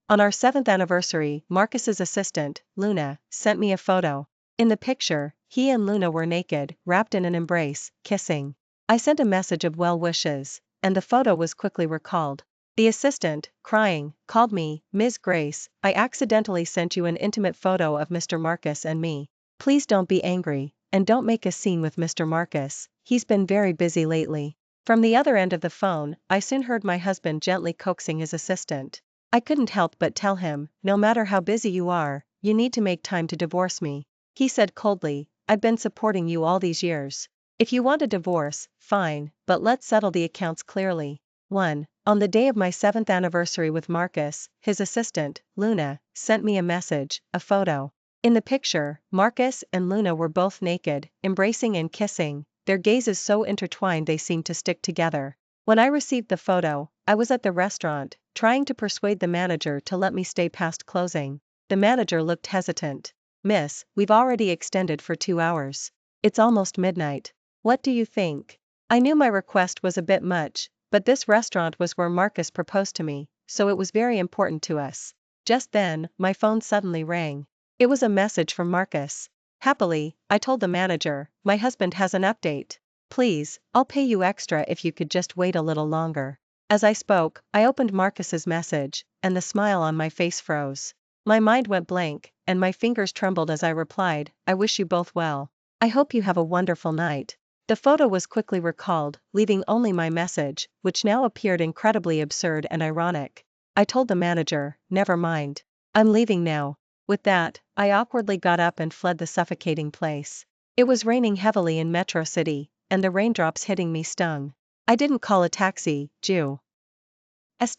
On our 7th anniversary, Marcus's assistant, Luna, sent me a photo. In the picture, he and Luna were naked, wrapped in an embrace, kissing. I sent a message of well wishes, and the photo was quickly recalled. The assistant, crying, called me, "Ms. Grace, I accidentally sent you an intimate photo of Mr. Marcus and me. Please don't be angry, and don't make a scene with Mr. Marcus, he's been very busy lately." From the other end of the phone, I soon heard my husband gently coaxing his assistant. I couldn't help but tell him, "No matter how busy you are, you need to make time to divorce me." He said coldly, "I've been supporting you all these years. If you want a divorce, fine, but let's settle the accounts clearly." 1. On the day of my 7th anniversary with Marcus, his assistant, Luna, sent me a message, a photo. In the picture, Marcus and Luna were both naked, embracing and kissing, their gazes so intertwined they seemed to stick together. When I received the photo, I was at the restaurant, trying to persuade the manager to let me stay past closing. The manager looked hesitant. "Miss, we've already extended for 2 hours. It's almost midnight. What do you think?" I knew my request was a bit much, but this restaurant was where Marcus proposed to me, so it was very important to us. Just then, my phone suddenly rang. It was a message from Marcus. Happily, I told the manager, "My husband has an update. Please, I'll pay you extra if you could just wait a little longer." As I spoke, I opened Marcus's message, and the smile on my face froze. My mind went blank, and my fingers trembled as I replied, "I wish you both well. I hope you have a wonderful night." The photo was quickly recalled, leaving only my message, which now appeared incredibly absurd and ironic. I told the manager, "Never mind. I'm leaving now." With that, I awkwardly got up and fled the suffocating place. It was raining heavily in Metro City, and the raindrops hitting me stung. I didn't call a taxi,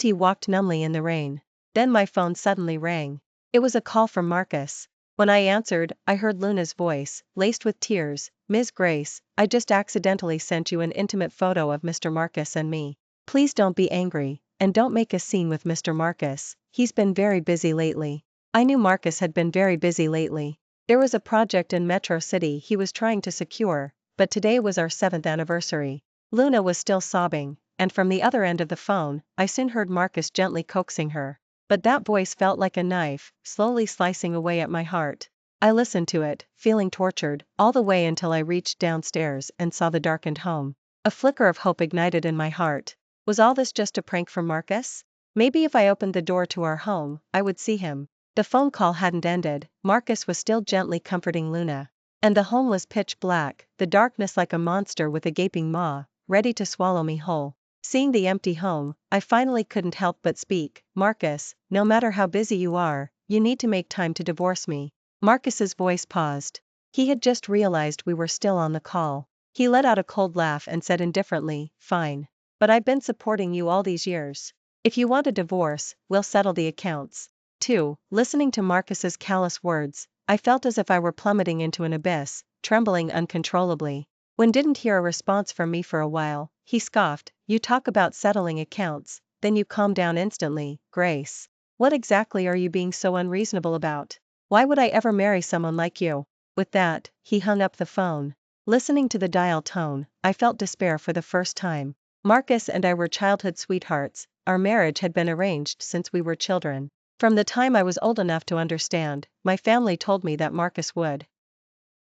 walked numbly in the rain. Then my phone suddenly rang. It was a call from Marcus. When I answered, I heard Luna's voice, laced with tears, "Ms. Grace, I just accidentally sent you an intimate photo of Mr. Marcus and me. Please don't be angry, and don't make a scene with Mr. Marcus, he's been very busy lately." I knew Marcus had been very busy lately. There was a project in Metro City he was trying to secure, but today was our 7th anniversary. Luna was still sobbing, and from the other end of the phone, I soon heard Marcus gently coaxing her. But that voice felt like a knife, slowly slicing away at my heart. I listened to it, feeling tortured, all the way until I reached downstairs and saw the darkened home. A flicker of hope ignited in my heart. Was all this just a prank from Marcus? Maybe if I opened the door to our home, I would see him. The phone call hadn't ended, Marcus was still gently comforting Luna. And the home was pitch black, the darkness like a monster with a gaping maw, ready to swallow me whole. Seeing the empty home, I finally couldn't help but speak. "Marcus, no matter how busy you are, you need to make time to divorce me." Marcus's voice paused. He had just realized we were still on the call. He let out a cold laugh and said indifferently, "Fine. But I've been supporting you all these years. If you want a divorce, we'll settle the accounts." 2. Listening to Marcus's callous words, I felt as if I were plummeting into an abyss, trembling uncontrollably. When didn't hear a response from me for a while, he scoffed, "You talk about settling accounts, then you calm down instantly, Grace. What exactly are you being so unreasonable about? Why would I ever marry someone like you?" With that, he hung up the phone. Listening to the dial tone, I felt despair for the first time. Marcus and I were childhood sweethearts, our marriage had been arranged since we were children. From the time I was old enough to understand, my family told me that Marcus would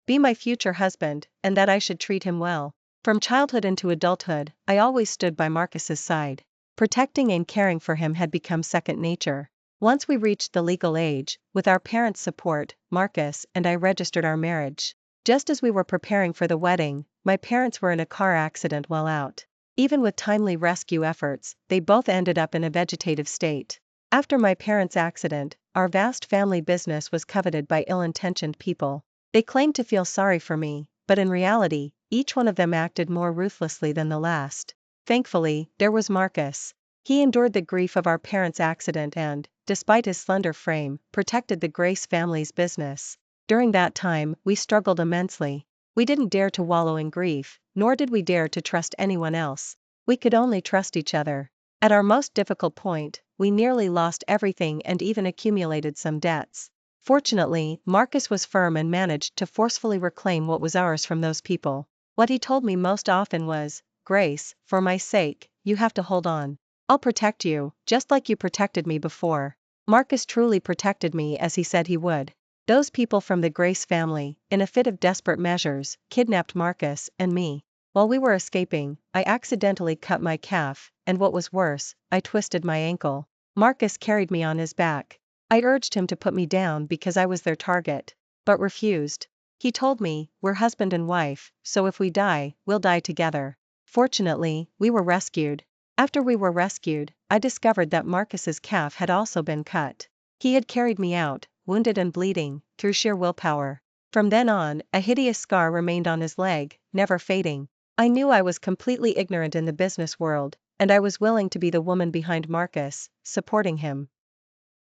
be my future husband, and that I should treat him well. From childhood into adulthood, I always stood by Marcus's side. Protecting and caring for him had become second nature. Once we reached the legal age, with our parents' support, Marcus and I registered our marriage. Just as we were preparing for the wedding, my parents were in a car accident while out. Even with timely rescue efforts, they both ended up in a vegetative state. After my parents' accident, our vast family business was coveted by ill-intentioned people. They claimed to feel sorry for me, but in reality, each one of them acted more ruthlessly than the last. Thankfully, there was Marcus. He endured the grief of our parents' accident and, despite his slender frame, protected the Grace family's business. During that time, we struggled immensely. We didn't dare to wallow in grief, nor did we dare to trust anyone else. We could only trust each other. At our most difficult point, we nearly lost everything and even accumulated some debts. Fortunately, Marcus was firm and managed to forcefully reclaim what was ours from those people. What he told me most often was, "Grace, for my sake, you have to hold on. I'll protect you, just like you protected me before." Marcus truly protected me as he said he would. Those people from the Grace family, in a fit of desperate measures, kidnapped Marcus and me. While we were escaping, I accidentally cut my calf, and what was worse, I twisted my ankle. Marcus carried me on his back. I urged him to put me down because I was their target, but refused. He told me, "We're husband and wife, so if we die, we'll die together." Fortunately, we were rescued. After we were rescued, I discovered that Marcus's calf had also been cut. He had carried me out, wounded and bleeding, through sheer willpower. From then on, a hideous scar remained on his leg, never fading. I knew I was completely ignorant in the business world, and I was willing to be the woman behind Marcus, supporting him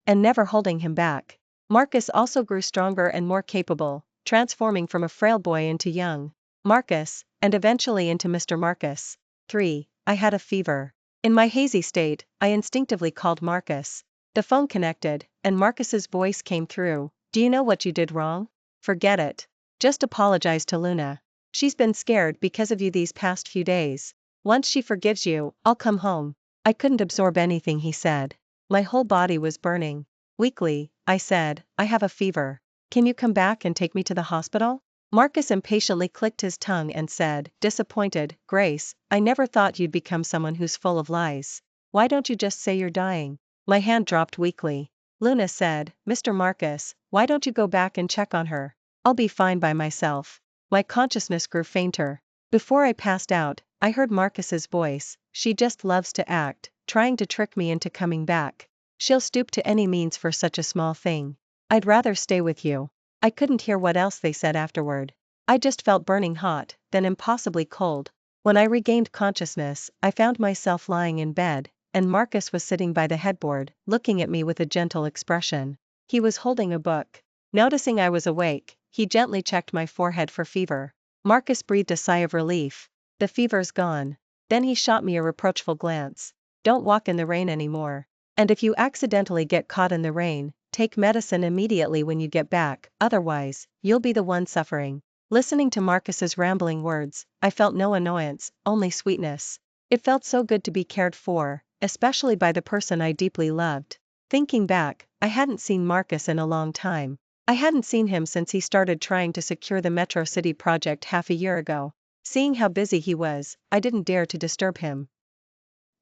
and never holding him back. Marcus also grew stronger and more capable, transforming from a frail boy into young Marcus, and eventually into Mr. Marcus. 3. I had a fever. In my hazy state, I instinctively called Marcus. The phone connected, and Marcus's voice came through. "Do you know what you did wrong? Forget it. Just apologize to Luna. She's been scared because of you these past few days. Once she forgives you, I'll come home." I couldn't absorb anything he said. My whole body was burning. Weakly, I said, "I have a fever. Can you come back and take me to the hospital?" Marcus impatiently clicked his tongue and said, disappointed, "Grace, I never thought you'd become someone who's full of lies. Why don't you just say you're dying?" My hand dropped weakly. Luna said, "Mr. Marcus, why don't you go back and check on her? I'll be fine by myself." My consciousness grew fainter. Before I passed out, I heard Marcus's voice, "She just loves to act, trying to trick me into coming back. She'll stoop to any means for such a small thing. I'd rather stay with you." I couldn't hear what else they said afterward. I just felt burning hot, then impossibly cold. When I regained consciousness, I found myself lying in bed, and Marcus was sitting by the headboard, looking at me with a gentle expression. He was holding a book. Noticing I was awake, he gently checked my forehead for fever. Marcus breathed a sigh of relief. "The fever's gone." Then he shot me a reproachful glance. "Don't walk in the rain anymore. And if you accidentally get caught in the rain, take medicine immediately when you get back, otherwise, you'll be the one suffering." Listening to Marcus's rambling words, I felt no annoyance, only sweetness. It felt so good to be cared for, especially by the person I deeply loved. Thinking back, I hadn't seen Marcus in a long time. I hadn't seen him since he started trying to secure the Metro City project half a year ago. Seeing how busy he was, I didn't dare to disturb him.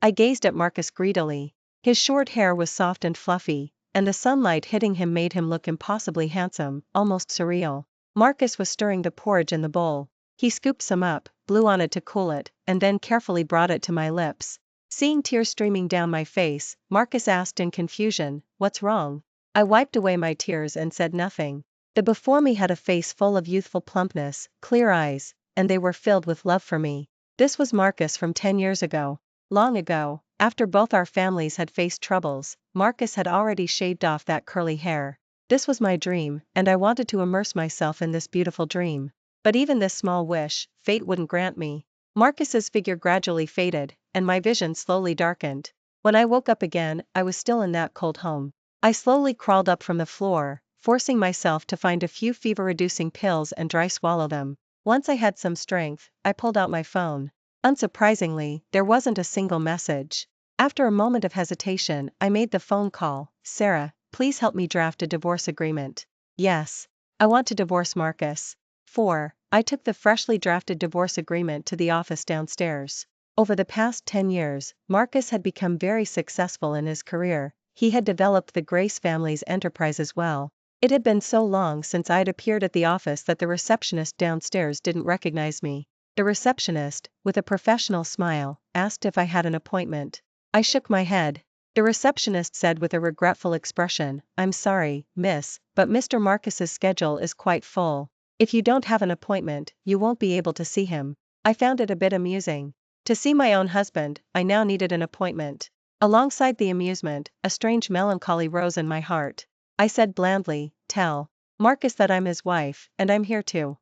I gazed at Marcus greedily. His short hair was soft and fluffy, and the sunlight hitting him made him look impossibly handsome, almost surreal. Marcus was stirring the porridge in the bowl. He scooped some up, blew on it to cool it, and then carefully brought it to my lips. Seeing tears streaming down my face, Marcus asked in confusion, "What's wrong?" I wiped away my tears and said nothing. The before me had a face full of youthful plumpness, clear eyes, and they were filled with love for me. This was Marcus from 10 years ago. Long ago, after both our families had faced troubles, Marcus had already shaved off that curly hair. This was my dream, and I wanted to immerse myself in this beautiful dream. But even this small wish, fate wouldn't grant me. Marcus's figure gradually faded, and my vision slowly darkened. When I woke up again, I was still in that cold home. I slowly crawled up from the floor, forcing myself to find a few fever-reducing pills and dry swallow them. Once I had some strength, I pulled out my phone. Unsurprisingly, there wasn't a single message. After a moment of hesitation, I made the phone call. "Sarah, please help me draft a divorce agreement." "Yes. I want to divorce Marcus." 4. I took the freshly drafted divorce agreement to the office downstairs. Over the past 10 years, Marcus had become very successful in his career. He had developed the Grace family's enterprise as well. It had been so long since I'd appeared at the office that the receptionist downstairs didn't recognize me. The receptionist, with a professional smile, asked if I had an appointment. I shook my head. The receptionist said with a regretful expression, "I'm sorry, miss, but Mr. Marcus's schedule is quite full. If you don't have an appointment, you won't be able to see him." I found it a bit amusing. To see my own husband, I now needed an appointment. Alongside the amusement, a strange melancholy rose in my heart. I said blandly, "Tell Marcus that I'm his wife, and I'm here to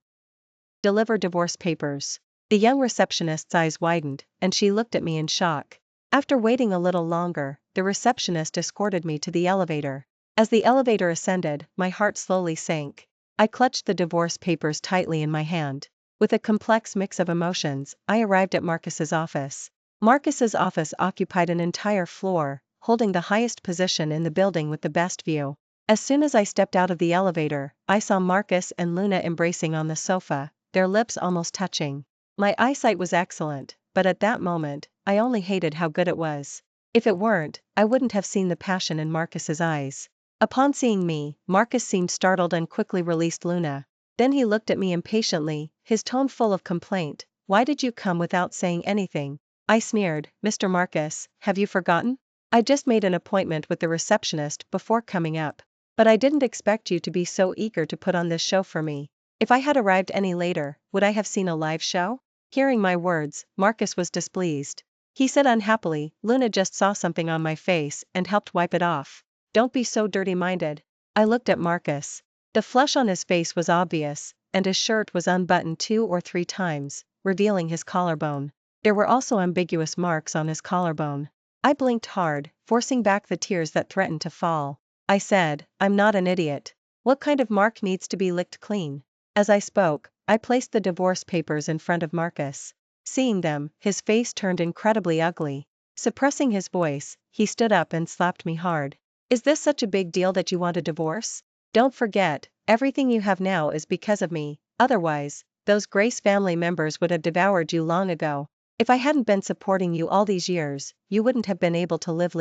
deliver divorce papers." The young receptionist's eyes widened, and she looked at me in shock. After waiting a little longer, the receptionist escorted me to the elevator. As the elevator ascended, my heart slowly sank. I clutched the divorce papers tightly in my hand. With a complex mix of emotions, I arrived at Marcus's office. Marcus's office occupied an entire floor, holding the highest position in the building with the best view. As soon as I stepped out of the elevator, I saw Marcus and Luna embracing on the sofa, their lips almost touching. My eyesight was excellent, but at that moment, I only hated how good it was. If it weren't, I wouldn't have seen the passion in Marcus's eyes. Upon seeing me, Marcus seemed startled and quickly released Luna. Then he looked at me impatiently, his tone full of complaint. "Why did you come without saying anything?" I sneered. "Mr. Marcus, have you forgotten? I just made an appointment with the receptionist before coming up. But I didn't expect you to be so eager to put on this show for me. If I had arrived any later, would I have seen a live show?" Hearing my words, Marcus was displeased. He said unhappily, "Luna just saw something on my face and helped wipe it off. Don't be so dirty-minded." I looked at Marcus. The flush on his face was obvious, and his shirt was unbuttoned 2 or 3 times, revealing his collarbone. There were also ambiguous marks on his collarbone. I blinked hard, forcing back the tears that threatened to fall. I said, "I'm not an idiot. What kind of mark needs to be licked clean?" As I spoke, I placed the divorce papers in front of Marcus. Seeing them, his face turned incredibly ugly. Suppressing his voice, he stood up and slapped me hard. "Is this such a big deal that you want a divorce? Don't forget, everything you have now is because of me, otherwise, those Grace family members would have devoured you long ago. If I hadn't been supporting you all these years, you wouldn't have been able to live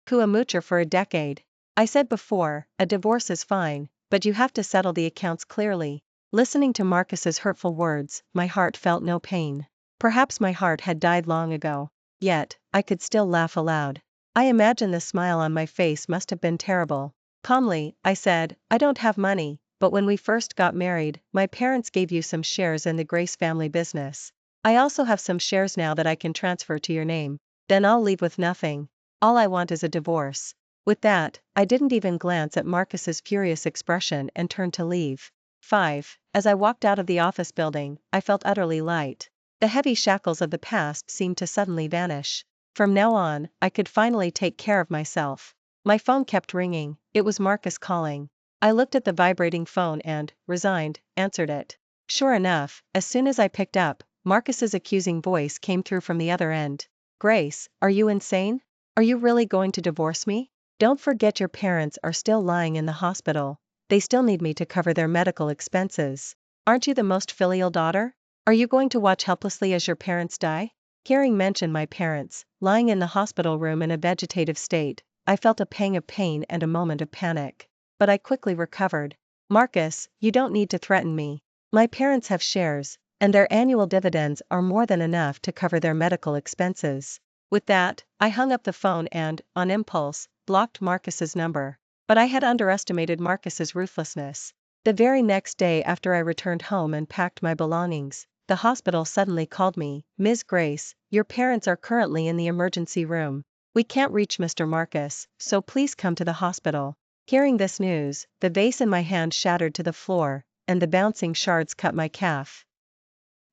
to a moocher for a decade. I said before, a divorce is fine, but you have to settle the accounts clearly." Listening to Marcus's hurtful words, my heart felt no pain. Perhaps my heart had died long ago. Yet, I could still laugh aloud. I imagine the smile on my face must have been terrible. Calmly, I said, "I don't have money, but when we first got married, my parents gave you some shares in the Grace family business. I also have some shares now that I can transfer to your name. Then I'll leave with nothing. All I want is a divorce." With that, I didn't even glance at Marcus's furious expression and turned to leave. 5. As I walked out of the office building, I felt utterly light. The heavy shackles of the past seemed to suddenly vanish. From now on, I could finally take care of myself. My phone kept ringing. It was Marcus calling. I looked at the vibrating phone and, resigned, answered it. Sure enough, as soon as I picked up, Marcus's accusing voice came through from the other end. "Grace, are you insane? Are you really going to divorce me? Don't forget your parents are still lying in the hospital. They still need me to cover their medical expenses. Aren't you the most filial daughter? Are you going to watch helplessly as your parents die?" Hearing mention my parents, lying in the hospital room in a vegetative state, I felt a pang of pain and a moment of panic. But I quickly recovered. "Marcus, you don't need to threaten me. My parents have shares, and their annual dividends are more than enough to cover their medical expenses." With that, I hung up the phone and, on impulse, blocked Marcus's number. But I had underestimated Marcus's ruthlessness. The very next day after I returned home and packed my belongings, the hospital suddenly called me. "Ms. Grace, your parents are currently in the emergency room. We can't reach Mr. Marcus, so please come to the hospital." Hearing this news, the vase in my hand shattered to the floor, and the bouncing shards cut my calf.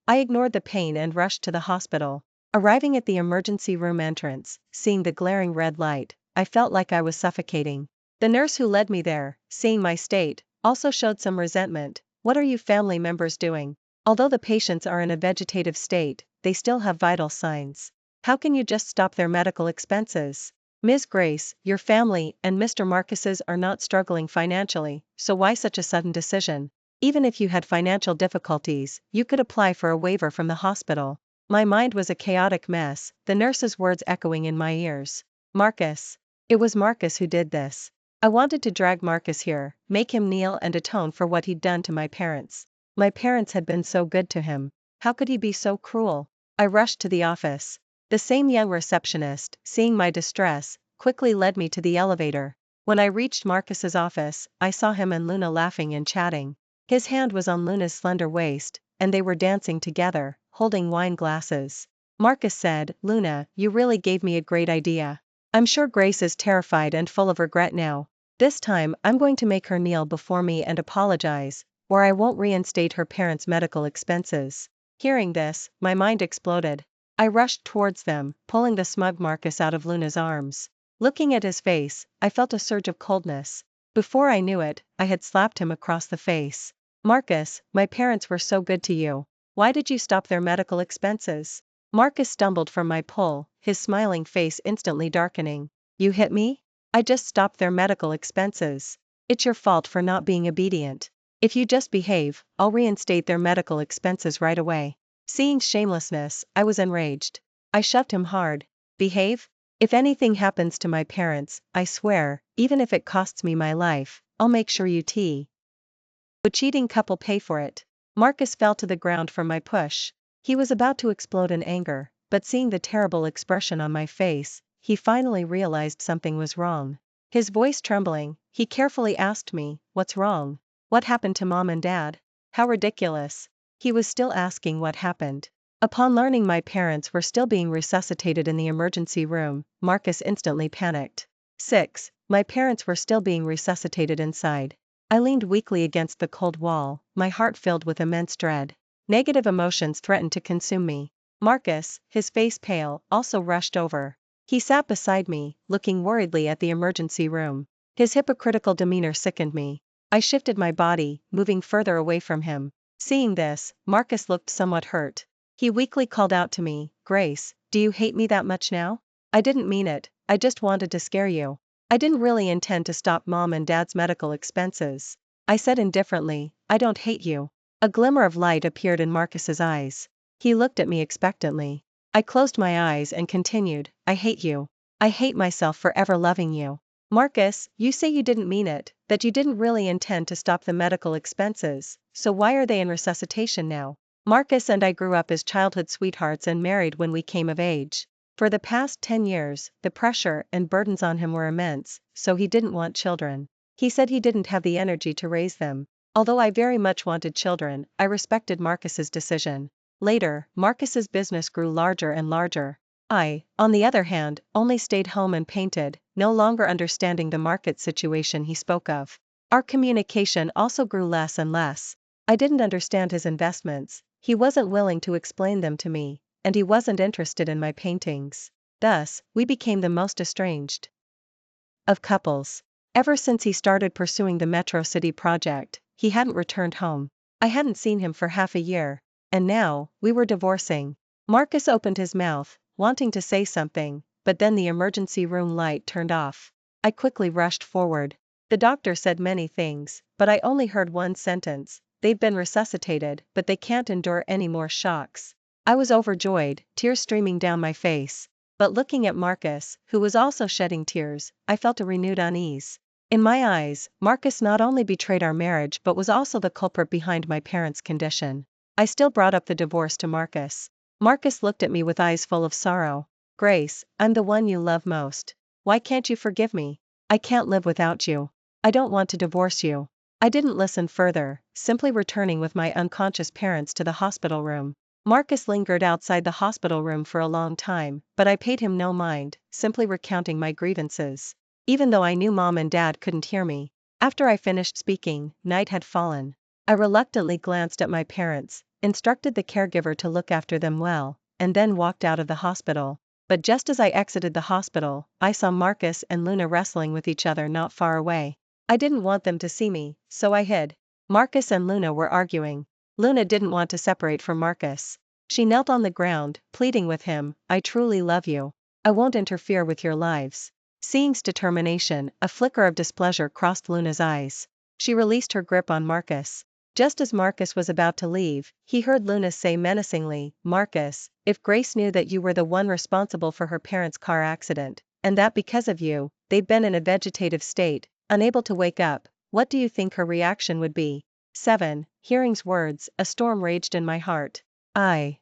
I ignored the pain and rushed to the hospital. Arriving at the emergency room entrance, seeing the glaring red light, I felt like I was suffocating. The nurse who led me there, seeing my state, also showed some resentment. "What are you family members doing? Although the patients are in a vegetative state, they still have vital signs. How can you just stop their medical expenses? Ms. Grace, your family and Mr. Marcus's are not struggling financially, so why such a sudden decision? Even if you had financial difficulties, you could apply for a waiver from the hospital." My mind was a chaotic mess, the nurse's words echoing in my ears. Marcus. It was Marcus who did this. I wanted to drag Marcus here, make him kneel and atone for what he'd done to my parents. My parents had been so good to him. How could he be so cruel? I rushed to the office. The same young receptionist, seeing my distress, quickly led me to the elevator. When I reached Marcus's office, I saw him and Luna laughing and chatting. His hand was on Luna's slender waist, and they were dancing together, holding wine glasses. Marcus said, "Luna, you really gave me a great idea. I'm sure Grace is terrified and full of regret now. This time I'm going to make her kneel before me and apologize, or I won't reinstate her parents' medical expenses." Hearing this, my mind exploded. I rushed towards them, pulling the smug Marcus out of Luna's arms. Looking at his face, I felt a surge of coldness. Before I knew it, I had slapped him across the face. "Marcus, my parents were so good to you. Why did you stop their medical expenses? Marcus stumbled from my pull, his smiling face instantly darkening. You hit me? I just stopped their medical expenses. It's your fault for not being obedient. If you just behave, I'll reinstate their medical expenses right away. Seeing shamelessness, I was enraged. I shoved him hard. Behave? If anything happens to my parents, I swear, even if it costs me my life, I'll make sure the cheating couple pay for it. Marcus fell to the ground from my push. He was about to explode in anger, but seeing the terrible expression on my face, he finally realized something was wrong. His voice trembling, he carefully asked me, "What's wrong? What happened to mom and dad?" How ridiculous. He was still asking what happened. Upon learning my parents were still being resuscitated in the emergency room, Marcus instantly panicked. 6. My parents were still being resuscitated inside. I leaned weakly against the cold wall, my heart filled with immense dread. Negative emotions threatened to consume me. Marcus, his face pale, also rushed over. He sat beside me, looking worriedly at the emergency room. His hypocritical demeanor sickened me. I shifted my body, moving further away from him. Seeing this, Marcus looked somewhat hurt. He weakly called out to me, "Grace, do you hate me that much now?" I didn't mean it, I just wanted to scare you. I didn't really intend to stop mom and dad's medical expenses. I said indifferently, "I don't hate you." A glimmer of light appeared in Marcus's eyes. He looked at me expectantly. I closed my eyes and continued, "I hate you. I hate myself for ever loving you." Marcus, you say you didn't mean it, that you didn't really intend to stop the medical expenses, so why are they in resuscitation now? Marcus and I grew up as childhood sweethearts and married when we came of age. For the past 10 years, the pressure and burdens on him were immense, so he didn't want children. He said he didn't have the energy to raise them. Although I very much wanted children, I respected Marcus's decision. Later, Marcus's business grew larger and larger. I, on the other hand, only stayed home and painted, no longer understanding the market situation he spoke of. Our communication also grew less and less. I didn't understand his investments, he wasn't willing to explain them to me, and he wasn't interested in my paintings. Thus, we became the most estranged of couples. Ever since he started pursuing the Metro City project, he hadn't returned home. I hadn't seen him for half a year, and now, we were divorcing. Marcus opened his mouth, wanting to say something, but then the emergency room light turned off. I quickly rushed forward. The doctor said many things, but I only heard one sentence: "They've been resuscitated, but they can't endure any more shocks." I was overjoyed, tears streaming down my face. But looking at Marcus, who was also shedding tears, I felt a renewed unease. In my eyes, Marcus not only betrayed our marriage but was also the culprit behind my parents' condition. I still brought up the divorce to Marcus. Marcus looked at me with eyes full of sorrow. "Grace, I'm the one you love most. Why can't you forgive me? I can't live without you. I don't want to divorce you." I didn't listen further, simply returning with my unconscious parents to the hospital room. Marcus lingered outside the hospital room for a long time, but I paid him no mind, simply recounting my grievances. Even though I knew mom and dad couldn't hear me. After I finished speaking, night had fallen. I reluctantly glanced at my parents, instructed the caregiver to look after them well, and then walked out of the hospital. But just as I exited the hospital, I saw Marcus and Luna wrestling with each other not far away. I didn't want them to see me, so I hid. Marcus and Luna were arguing. Luna didn't want to separate from Marcus. She knelt on the ground, pleading with him, "I truly love you. I won't interfere with your lives." Seeing his determination, a flicker of displeasure crossed Luna's eyes. She released her grip on Marcus. Just as Marcus was about to leave, he heard Luna say menacingly, "Marcus, if Grace knew that you were the one responsible for her parents' car accident, and that because of you, they'd been in a vegetative state, unable to wake up, what do you think her reaction would be?" 7. Hearing's words, a storm raged in my heart. I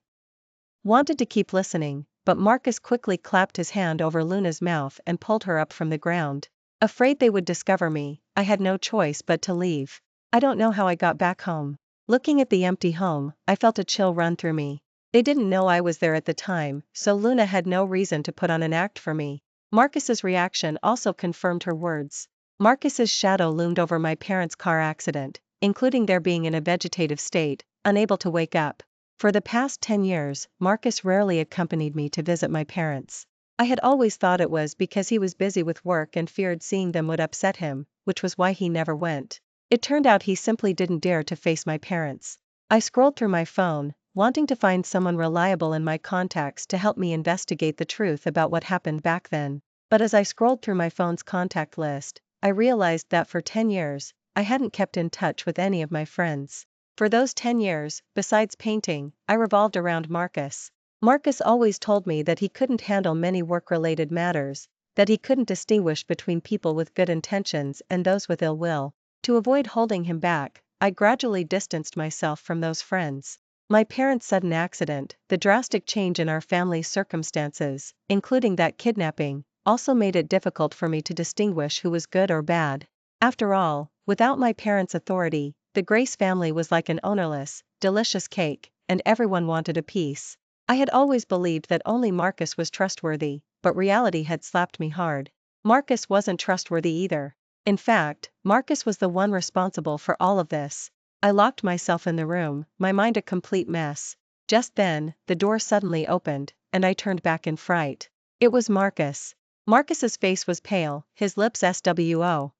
wanted to keep listening, but Marcus quickly clapped his hand over Luna's mouth and pulled her up from the ground. Afraid they would discover me, I had no choice but to leave. I don't know how I got back home. Looking at the empty home, I felt a chill run through me. They didn't know I was there at the time, so Luna had no reason to put on an act for me. Marcus's reaction also confirmed her words. Marcus's shadow loomed over my parents' car accident, including their being in a vegetative state, unable to wake up. For the past 10 years, Marcus rarely accompanied me to visit my parents. I had always thought it was because he was busy with work and feared seeing them would upset him, which was why he never went. It turned out he simply didn't dare to face my parents. I scrolled through my phone, wanting to find someone reliable in my contacts to help me investigate the truth about what happened back then. But as I scrolled through my phone's contact list, I realized that for 10 years, I hadn't kept in touch with any of my friends. For those 10 years, besides painting, I revolved around Marcus. Marcus always told me that he couldn't handle many work-related matters, that he couldn't distinguish between people with good intentions and those with ill will. To avoid holding him back, I gradually distanced myself from those friends. My parents' sudden accident, the drastic change in our family's circumstances, including that kidnapping, also made it difficult for me to distinguish who was good or bad. After all, without my parents' authority, the Grace family was like an ownerless, delicious cake, and everyone wanted a piece. I had always believed that only Marcus was trustworthy, but reality had slapped me hard. Marcus wasn't trustworthy either. In fact, Marcus was the one responsible for all of this. I locked myself in the room, my mind a complete mess. Just then, the door suddenly opened, and I turned back in fright. It was Marcus. Marcus's face was pale, his lips SWO.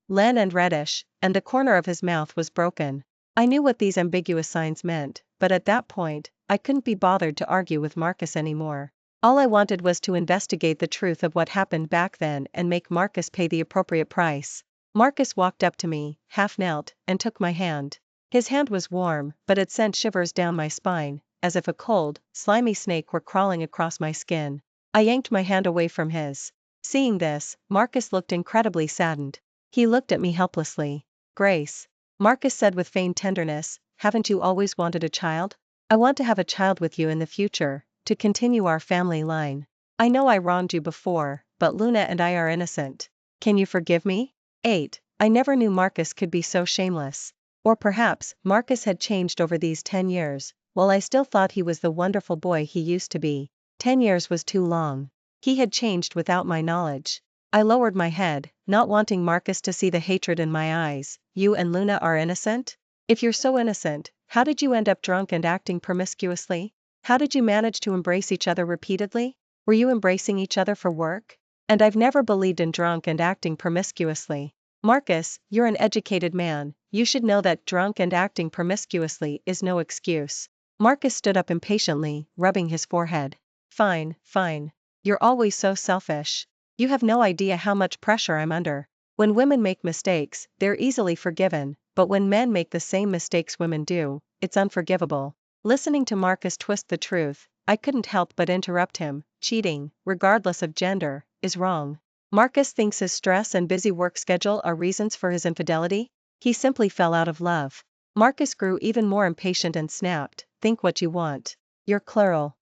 Len and reddish, and the corner of his mouth was broken. I knew what these ambiguous signs meant, but at that point, I couldn't be bothered to argue with Marcus anymore. All I wanted was to investigate the truth of what happened back then and make Marcus pay the appropriate price. Marcus walked up to me, half knelt, and took my hand. His hand was warm, but it sent shivers down my spine, as if a cold, slimy snake were crawling across my skin. I yanked my hand away from his. Seeing this, Marcus looked incredibly saddened. He looked at me helplessly. Grace, Marcus said with feigned tenderness, haven't you always wanted a child? I want to have a child with you in the future, to continue our family line. I know I wronged you before, but Luna and I are innocent. Can you forgive me? 8. I never knew Marcus could be so shameless. Or perhaps, Marcus had changed over these 10 years, while I still thought he was the wonderful boy he used to be. 10 years was too long. He had changed without my knowledge. I lowered my head, not wanting Marcus to see the hatred in my eyes. You and Luna are innocent? If you're so innocent, how did you end up drunk and acting promiscuously? How did you manage to embrace each other repeatedly? Were you embracing each other for work? And I've never believed in drunk and acting promiscuously. Marcus, you're an educated man, you should know that drunk and acting promiscuously is no excuse. Marcus stood up impatiently, rubbing his forehead. Fine, fine. You're always so selfish. You have no idea how much pressure I'm under. When women make mistakes, they're easily forgiven, but when men make the same mistakes women do, it's unforgivable. Listening to Marcus twist the truth, I couldn't help but interrupt him. Cheating, regardless of gender, is wrong. Marcus thinks his stress and busy work schedule are reasons for his infidelity? He simply fell out of love. Marcus grew even more impatient and snapped, think what you want. You're plural.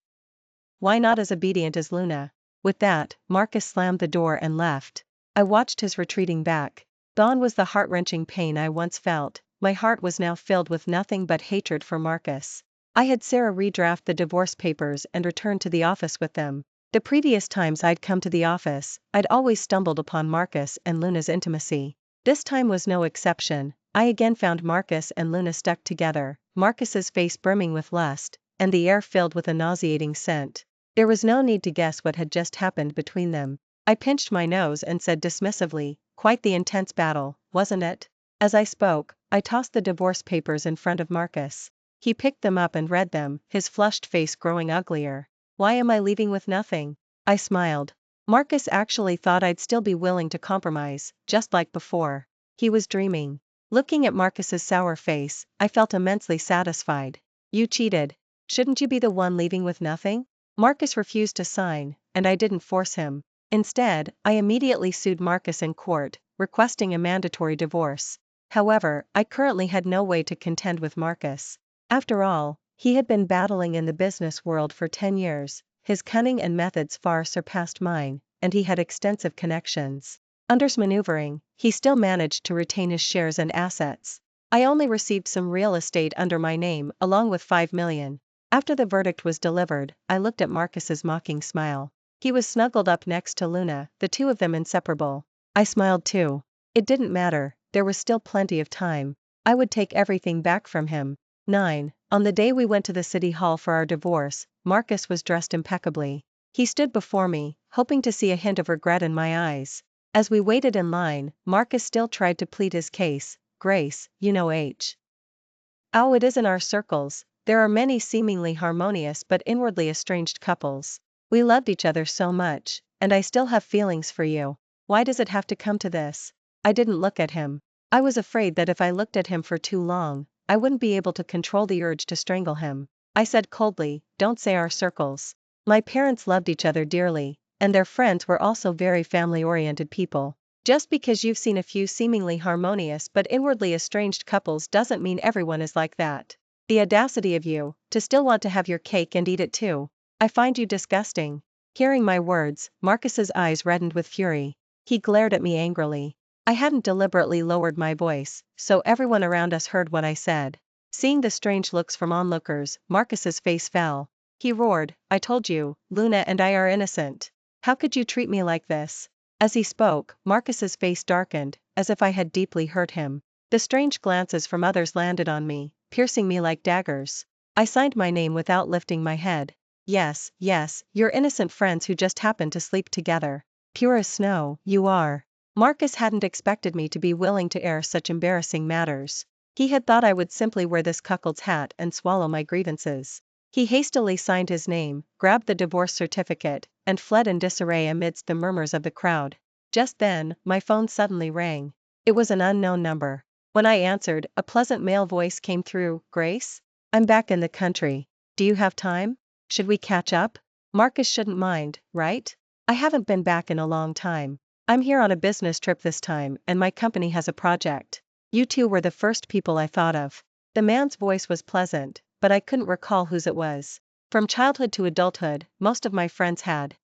Why not as obedient as Luna? With that, Marcus slammed the door and left. I watched his retreating back. Gone was the heart-wrenching pain I once felt. My heart was now filled with nothing but hatred for Marcus. I had Sarah redraft the divorce papers and return to the office with them. The previous times I'd come to the office, I'd always stumbled upon Marcus and Luna's intimacy. This time was no exception. I again found Marcus and Luna stuck together, Marcus's face brimming with lust, and the air filled with a nauseating scent. There was no need to guess what had just happened between them. I pinched my nose and said dismissively, quite the intense battle, wasn't it? As I spoke, I tossed the divorce papers in front of Marcus. He picked them up and read them, his flushed face growing uglier. Why am I leaving with nothing? I smiled. Marcus actually thought I'd still be willing to compromise, just like before. He was dreaming. Looking at Marcus's sour face, I felt immensely satisfied. You cheated. Shouldn't you be the one leaving with nothing? Marcus refused to sign, and I didn't force him. Instead, I immediately sued Marcus in court, requesting a mandatory divorce. However, I currently had no way to contend with Marcus. After all, he had been battling in the business world for 10 years, his cunning and methods far surpassed mine, and he had extensive connections. Under maneuvering, he still managed to retain his shares and assets. I only received some real estate under my name along with $5 million. After the verdict was delivered, I looked at Marcus's mocking smile. He was snuggled up next to Luna, the two of them inseparable. I smiled too. It didn't matter, there was still plenty of time. I would take everything back from him. 9. On the day we went to the city hall for our divorce, Marcus was dressed impeccably. He stood before me, hoping to see a hint of regret in my eyes. As we waited in line, Marcus still tried to plead his case. Grace, you know H. Oh, it is in our circles, There are many seemingly harmonious but inwardly estranged couples. We loved each other so much, and I still have feelings for you. Why does it have to come to this? I didn't look at him. I was afraid that if I looked at him for too long, I wouldn't be able to control the urge to strangle him. I said coldly, don't say our circles. My parents loved each other dearly, and their friends were also very family-oriented people. Just because you've seen a few seemingly harmonious but inwardly estranged couples doesn't mean everyone is like that. The audacity of you, to still want to have your cake and eat it too. I find you disgusting. Hearing my words, Marcus's eyes reddened with fury. He glared at me angrily. I hadn't deliberately lowered my voice, so everyone around us heard what I said. Seeing the strange looks from onlookers, Marcus's face fell. He roared, I told you, Luna and I are innocent. How could you treat me like this? As he spoke, Marcus's face darkened, as if I had deeply hurt him. The strange glances from others landed on me, piercing me like daggers. I signed my name without lifting my head. Yes, you're innocent friends who just happen to sleep together. Pure as snow, you are. Marcus hadn't expected me to be willing to air such embarrassing matters. He had thought I would simply wear this cuckold's hat and swallow my grievances. He hastily signed his name, grabbed the divorce certificate, and fled in disarray amidst the murmurs of the crowd. Just then, my phone suddenly rang. It was an unknown number. When I answered, a pleasant male voice came through, Grace? I'm back in the country. Do you have time? Should we catch up? Marcus shouldn't mind, right? I haven't been back in a long time. I'm here on a business trip this time, and my company has a project. You two were the first people I thought of. The man's voice was pleasant, but I couldn't recall whose it was. From childhood to adulthood, most of my friends had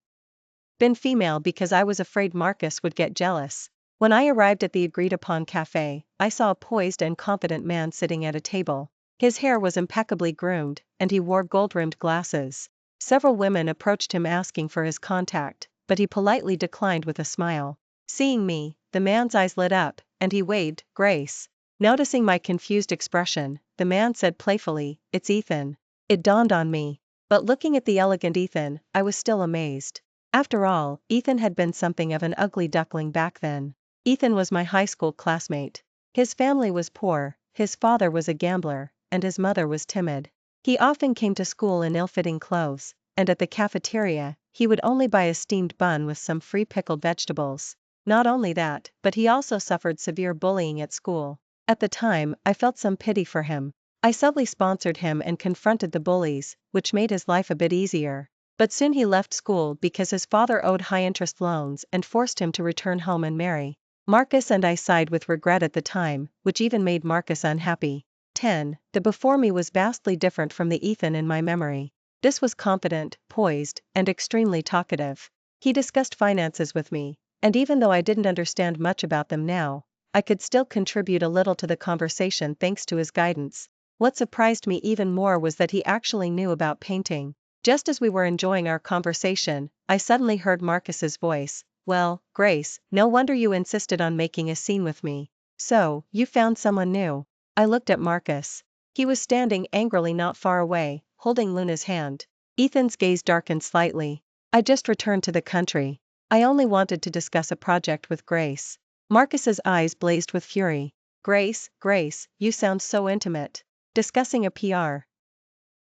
been female because I was afraid Marcus would get jealous. When I arrived at the agreed-upon cafe, I saw a poised and confident man sitting at a table. His hair was impeccably groomed, and he wore gold-rimmed glasses. Several women approached him asking for his contact, but he politely declined with a smile. Seeing me, the man's eyes lit up, and he waved, Grace. Noticing my confused expression, the man said playfully, it's Ethan. It dawned on me. But looking at the elegant Ethan, I was still amazed. After all, Ethan had been something of an ugly duckling back then. Ethan was my high school classmate. His family was poor, his father was a gambler, and his mother was timid. He often came to school in ill-fitting clothes, and at the cafeteria, he would only buy a steamed bun with some free pickled vegetables. Not only that, but he also suffered severe bullying at school. At the time, I felt some pity for him. I subtly sponsored him and confronted the bullies, which made his life a bit easier. But soon he left school because his father owed high-interest loans and forced him to return home and marry. Marcus and I sighed with regret at the time, which even made Marcus unhappy. 10. The before me was vastly different from the Ethan in my memory. This was confident, poised, and extremely talkative. He discussed finances with me, and even though I didn't understand much about them now, I could still contribute a little to the conversation thanks to his guidance. What surprised me even more was that he actually knew about painting. Just as we were enjoying our conversation, I suddenly heard Marcus's voice. Well, Grace, no wonder you insisted on making a scene with me. So, you found someone new. I looked at Marcus. He was standing angrily not far away, holding Luna's hand. Ethan's gaze darkened slightly. I just returned to the country. I only wanted to discuss a project with Grace. Marcus's eyes blazed with fury. Grace, you sound so intimate. Discussing a PR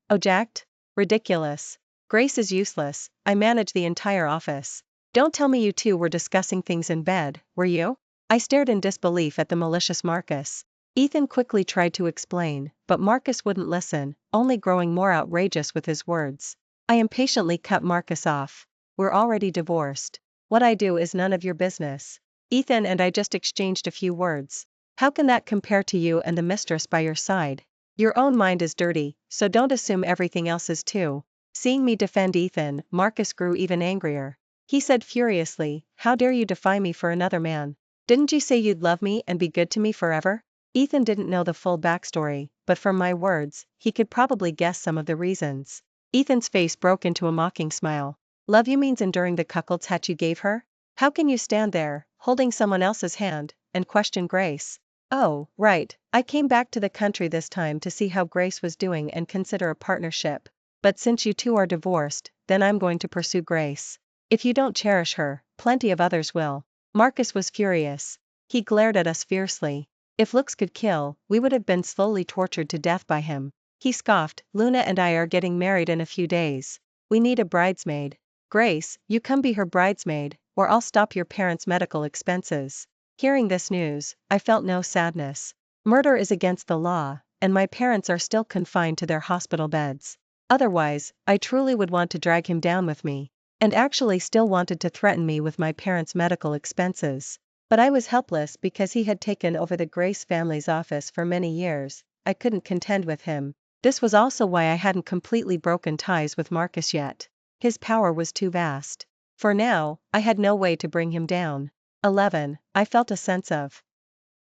project? Ridiculous. Grace is useless, I manage the entire office. Don't tell me you two were discussing things in bed, were you? I stared in disbelief at the malicious Marcus. Ethan quickly tried to explain, but Marcus wouldn't listen, only growing more outrageous with his words. I impatiently cut Marcus off. We're already divorced. What I do is none of your business. Ethan and I just exchanged a few words. How can that compare to you and the mistress by your side? Your own mind is dirty, so don't assume everything else is too. Seeing me defend Ethan, Marcus grew even angrier. He said furiously, how dare you defy me for another man? Didn't you say you'd love me and be good to me forever? Ethan didn't know the full backstory, but from my words, he could probably guess some of the reasons. Ethan's face broke into a mocking smile. Love you means enduring the cuckold's hat you gave her? How can you stand there, holding someone else's hand, and question Grace? Oh, right, I came back to the country this time to see how Grace was doing and consider a partnership. But since you two are divorced, then I'm going to pursue Grace. If you don't cherish her, plenty of others will. Marcus was furious. He glared at us fiercely. If looks could kill, we would have been slowly tortured to death by him. He scoffed, Luna and I are getting married in a few days. We need a bridesmaid. Grace, you come be her bridesmaid, or I'll stop your parents' medical expenses. Hearing this news, I felt no sadness. Murder is against the law, and my parents are still confined to their hospital beds. Otherwise, I truly would want to drag him down with me, and actually still wanted to threaten me with my parents' medical expenses. But I was helpless because he had taken over the Grace family's office for many years. I couldn't contend with him. This was also why I hadn't completely broken ties with Marcus yet. His power was too vast. For now, I had no way to bring him down. 11. I felt a sense of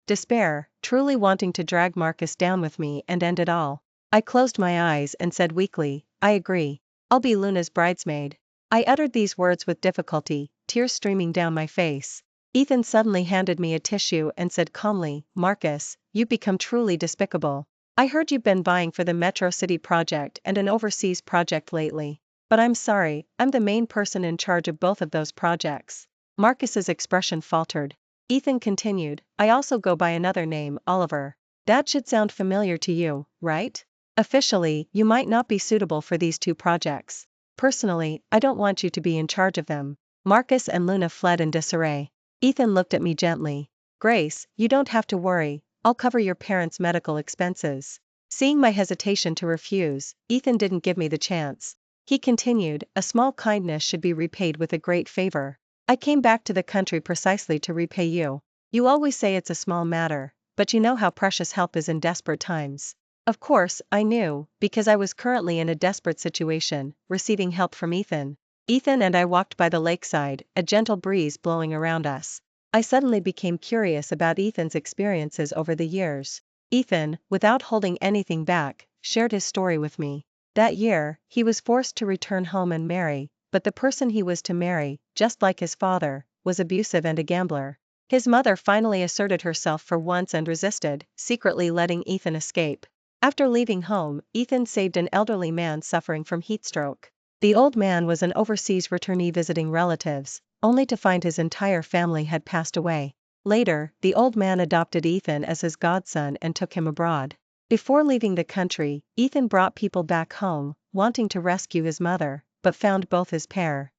despair, truly wanting to drag Marcus down with me and end it all. I closed my eyes and said weakly, I agree. I'll be Luna's bridesmaid. I uttered these words with difficulty, tears streaming down my face. Ethan suddenly handed me a tissue and said calmly, Marcus, you've become truly despicable. I heard you've been vying for the Metro City project and an overseas project lately. But I'm sorry, I'm the main person in charge of both of those projects. Marcus's expression faltered. Ethan continued, I also go by another name, Oliver. That should sound familiar to you, right? Officially, you might not be suitable for these two projects. Personally, I don't want you to be in charge of them. Marcus and Luna fled in disarray. Ethan looked at me gently. Grace, you don't have to worry, I'll cover your parents' medical expenses. Seeing my hesitation to refuse, Ethan didn't give me the chance. He continued, a small kindness should be repaid with a great favor. I came back to the country precisely to repay you. You always say it's a small matter, but you know how precious help is in desperate times. Of course, I knew, because I was currently in a desperate situation, receiving help from Ethan. Ethan and I walked by the lakeside, a gentle breeze blowing around us. I suddenly became curious about Ethan's experiences over the years. Ethan, without holding anything back, shared his story with me. That year, he was forced to return home and marry, but the person he was to marry, just like his father, was abusive and a gambler. His mother finally asserted herself for once and resisted, secretly letting Ethan escape. After leaving home, Ethan saved an elderly man suffering from heatstroke. The old man was an overseas returnee visiting relatives, only to find his entire family had passed away. Later, the old man adopted Ethan as his godson and took him abroad. Before leaving the country, Ethan brought people back home, wanting to rescue his mother, but found both his parents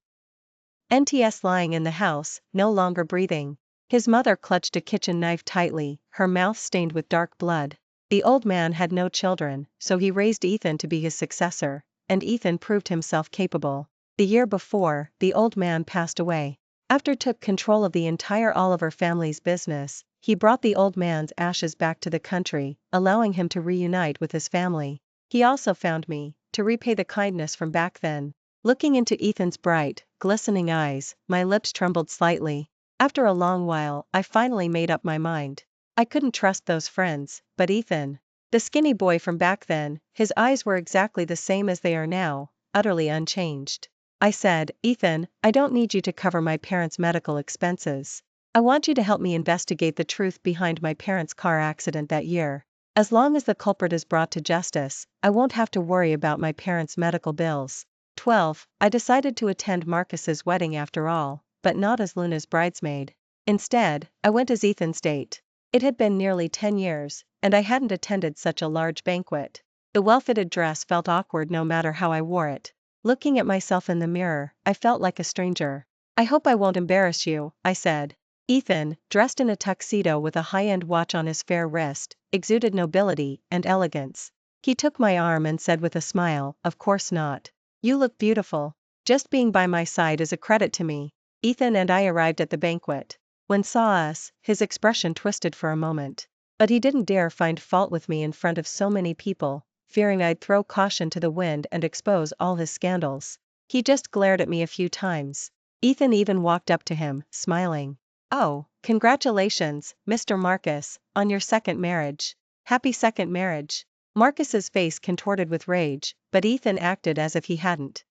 lying in the house, no longer breathing. His mother clutched a kitchen knife tightly, her mouth stained with dark blood. The old man had no children, so he raised Ethan to be his successor, and Ethan proved himself capable. The year before, the old man passed away. After took control of the entire Oliver family's business, he brought the old man's ashes back to the country, allowing him to reunite with his family. He also found me, to repay the kindness from back then. Looking into Ethan's bright, glistening eyes, my lips trembled slightly. After a long while, I finally made up my mind. I couldn't trust those friends, but Ethan, the skinny boy from back then, his eyes were exactly the same as they are now, utterly unchanged. I said, Ethan, I don't need you to cover my parents' medical expenses. I want you to help me investigate the truth behind my parents' car accident that year. As long as the culprit is brought to justice, I won't have to worry about my parents' medical bills. 12. I decided to attend Marcus's wedding after all, but not as Luna's bridesmaid. Instead, I went as Ethan's date. It had been nearly 10 years, and I hadn't attended such a large banquet. The well-fitted dress felt awkward no matter how I wore it. Looking at myself in the mirror, I felt like a stranger. I hope I won't embarrass you, I said. Ethan, dressed in a tuxedo with a high-end watch on his fair wrist, exuded nobility and elegance. He took my arm and said with a smile, of course not. You look beautiful. Just being by my side is a credit to me. Ethan and I arrived at the banquet. When saw us, his expression twisted for a moment. But he didn't dare find fault with me in front of so many people, fearing I'd throw caution to the wind and expose all his scandals. He just glared at me a few times. Ethan even walked up to him, smiling. Oh, congratulations, Mr. Marcus, on your second marriage. Happy second marriage. Marcus's face contorted with rage, but Ethan acted as if he hadn't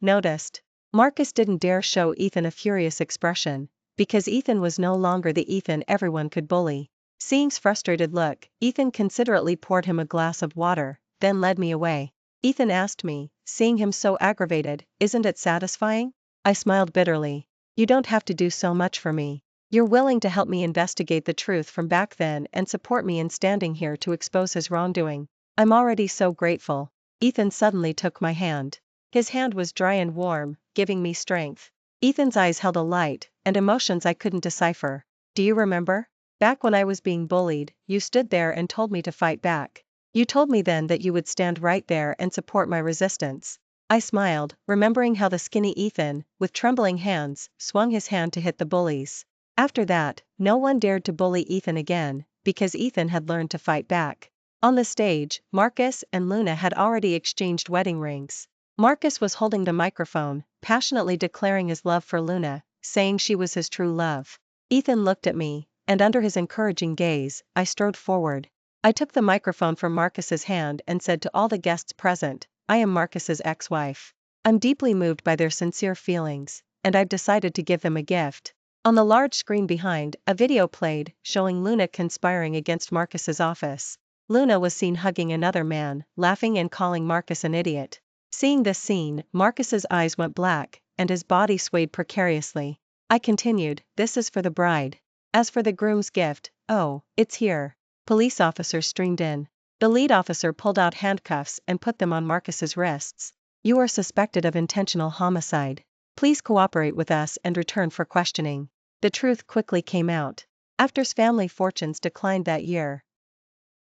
noticed. Marcus didn't dare show Ethan a furious expression, because Ethan was no longer the Ethan everyone could bully. Seeing his frustrated look, Ethan considerately poured him a glass of water, then led me away. Ethan asked me, seeing him so aggravated, isn't it satisfying? I smiled bitterly. You don't have to do so much for me. You're willing to help me investigate the truth from back then and support me in standing here to expose his wrongdoing. I'm already so grateful. Ethan suddenly took my hand. His hand was dry and warm, giving me strength. Ethan's eyes held a light and emotions I couldn't decipher. Do you remember? Back when I was being bullied, you stood there and told me to fight back. You told me then that you would stand right there and support my resistance. I smiled, remembering how the skinny Ethan, with trembling hands, swung his hand to hit the bullies. After that, no one dared to bully Ethan again, because Ethan had learned to fight back. On the stage, Marcus and Luna had already exchanged wedding rings. Marcus was holding the microphone, passionately declaring his love for Luna, saying she was his true love. Ethan looked at me, and under his encouraging gaze, I strode forward. I took the microphone from Marcus's hand and said to all the guests present, I am Marcus's ex-wife. I'm deeply moved by their sincere feelings, and I've decided to give them a gift. On the large screen behind, a video played, showing Luna conspiring against Marcus's office. Luna was seen hugging another man, laughing and calling Marcus an idiot. Seeing this scene, Marcus's eyes went black, and his body swayed precariously. I continued, this is for the bride. As for the groom's gift, oh, it's here. Police officers streamed in. The lead officer pulled out handcuffs and put them on Marcus's wrists. You are suspected of intentional homicide. Please cooperate with us and return for questioning. The truth quickly came out. After's family fortunes declined that year.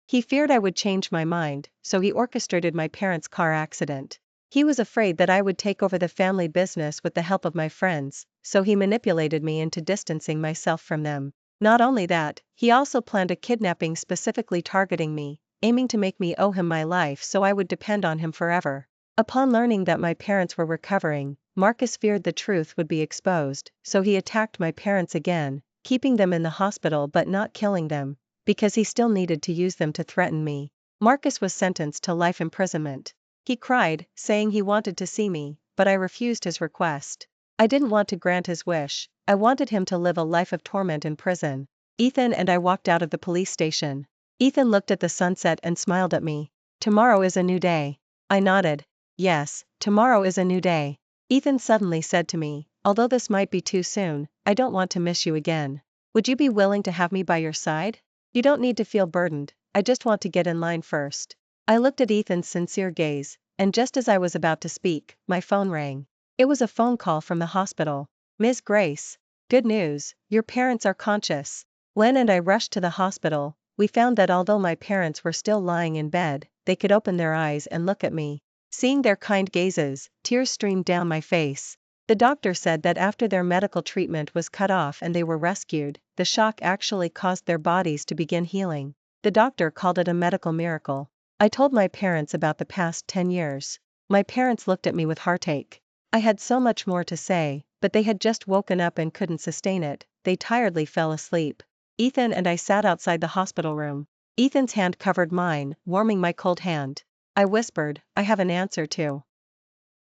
He feared I would change my mind, so he orchestrated my parents' car accident. He was afraid that I would take over the family business with the help of my friends, so he manipulated me into distancing myself from them. Not only that, he also planned a kidnapping specifically targeting me, aiming to make me owe him my life so I would depend on him forever. Upon learning that my parents were recovering, Marcus feared the truth would be exposed, so he attacked my parents again, keeping them in the hospital but not killing them, because he still needed to use them to threaten me. Marcus was sentenced to life imprisonment. He cried, saying he wanted to see me, but I refused his request. I didn't want to grant his wish, I wanted him to live a life of torment in prison. Ethan and I walked out of the police station. Ethan looked at the sunset and smiled at me. Tomorrow is a new day. I nodded. Yes, tomorrow is a new day. Ethan suddenly said to me, although this might be too soon, I don't want to miss you again. Would you be willing to have me by your side? You don't need to feel burdened, I just want to get in line first. I looked at Ethan's sincere gaze, and just as I was about to speak, my phone rang. It was a phone call from the hospital. Ms. Grace. Good news, your parents are conscious. When and I rushed to the hospital, we found that although my parents were still lying in bed, they could open their eyes and look at me. Seeing their kind gazes, tears streamed down my face. The doctor said that after their medical treatment was cut off and they were rescued, the shock actually caused their bodies to begin healing. The doctor called it a medical miracle. I told my parents about the past 10 years. My parents looked at me with heartache. I had so much more to say, but they had just woken up and couldn't sustain it, they tiredly fell asleep. Ethan and I sat outside the hospital room. Ethan's hand covered mine, warming my cold hand. I whispered, I have an answer to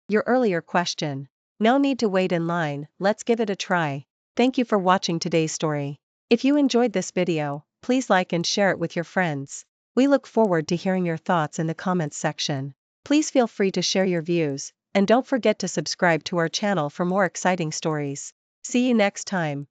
your earlier question. No need to wait in line, let's give it a try. Thank you for watching today's story. If you enjoyed this video, please like and share it with your friends. We look forward to hearing your thoughts in the comments section. Please feel free to share your views, and don't forget to subscribe to our channel for more exciting stories. See you next time.